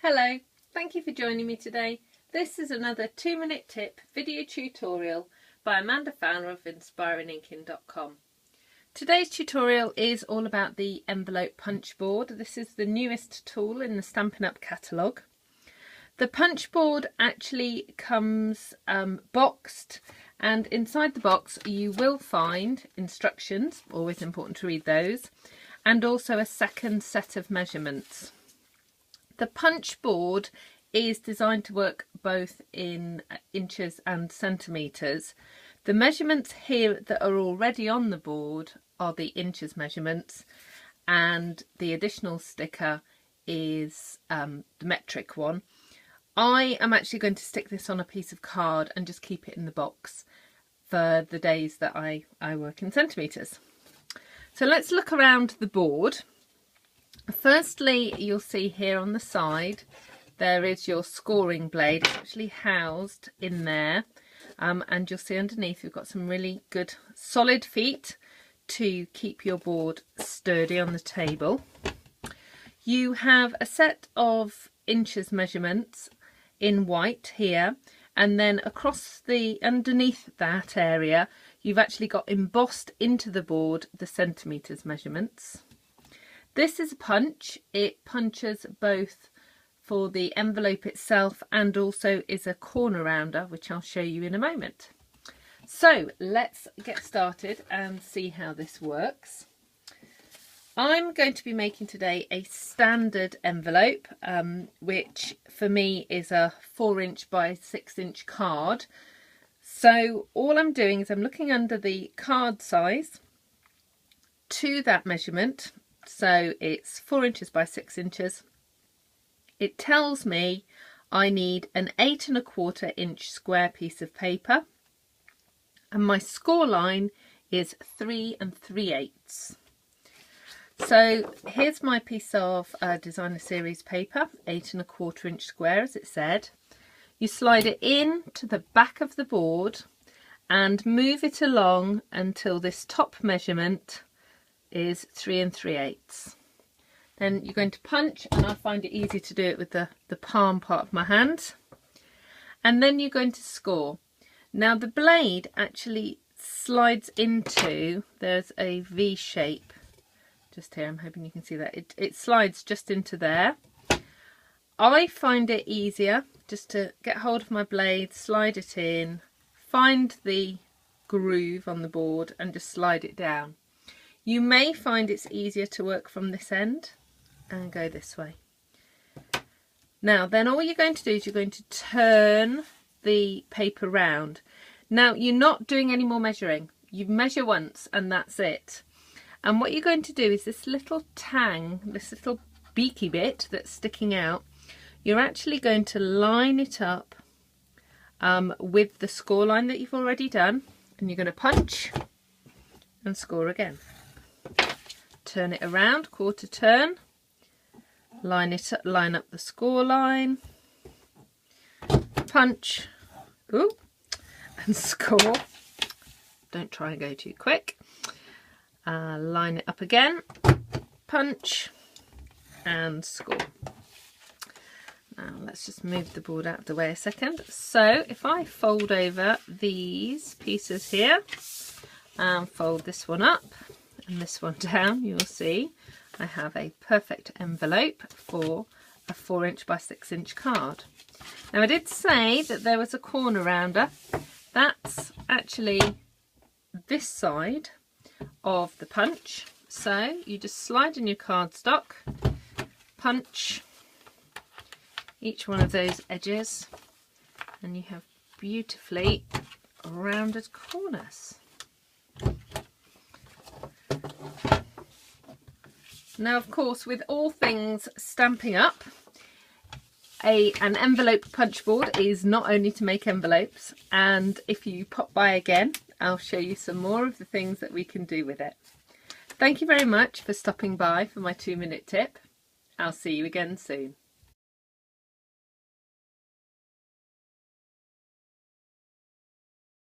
Hello, thank you for joining me today. This is another 2-minute tip video tutorial by Amanda Fowler of inspiringinkin.com. Today's tutorial is all about the envelope punch board. This is the newest tool in the Stampin Up catalogue. The punch board actually comes boxed, and inside the box you will find instructions, always important to read those, and also a second set of measurements. The punch board is designed to work both in inches and centimetres. The measurements here that are already on the board are the inches measurements, and the additional sticker is the metric one. I am actually going to stick this on a piece of card and just keep it in the box for the days that I work in centimetres. So let's look around the board. Firstly, you'll see here on the side there is your scoring blade. It's actually housed in there, and you'll see underneath we've got some really good solid feet to keep your board sturdy on the table. You have a set of inches measurements in white here, and then across the underneath that area you've actually got embossed into the board the centimetres measurements. This is a punch. It punches both for the envelope itself and also is a corner rounder, which I'll show you in a moment. So let's get started and see how this works. I'm going to be making today a standard envelope, which for me is a 4" by 6" card. So all I'm doing is I'm looking under the card size to that measurement. So it's 4" by 6". It tells me I need an 8 1/4" square piece of paper, and my score line is 3 3/8. So here's my piece of designer series paper, 8 1/4" square as it said. You slide it in to the back of the board and move it along until this top measurement is 3 3/8. Then you're going to punch, and I find it easy to do it with the palm part of my hand, and then you're going to score. Now the blade actually slides into, there's a V shape just here, I'm hoping you can see that, it slides just into there. I find it easier just to get hold of my blade, slide it in, find the groove on the board and just slide it down. You may find it's easier to work from this end and go this way. Now then all you're going to do is you're going to turn the paper round. Now you're not doing any more measuring. You measure once and that's it. And what you're going to do is this little tang, this little beaky bit that's sticking out, you're actually going to line it up with the score line that you've already done, and you're going to punch and score again. Turn it around, quarter turn, line it up, line up the score line, punch, ooh, and score. Don't try and go too quick. Line it up again, punch and score. Now let's just move the board out of the way a second. So if I fold over these pieces here and fold this one up and this one down, you'll see I have a perfect envelope for a 4" by 6" card. Now I did say that there was a corner rounder. That's actually this side of the punch. So you just slide in your cardstock, punch each one of those edges, and you have beautifully rounded corners. Now of course, with all things Stampin' Up, an envelope punch board is not only to make envelopes, and if you pop by again I'll show you some more of the things that we can do with it. Thank you very much for stopping by for my 2-minute tip. I'll see you again soon.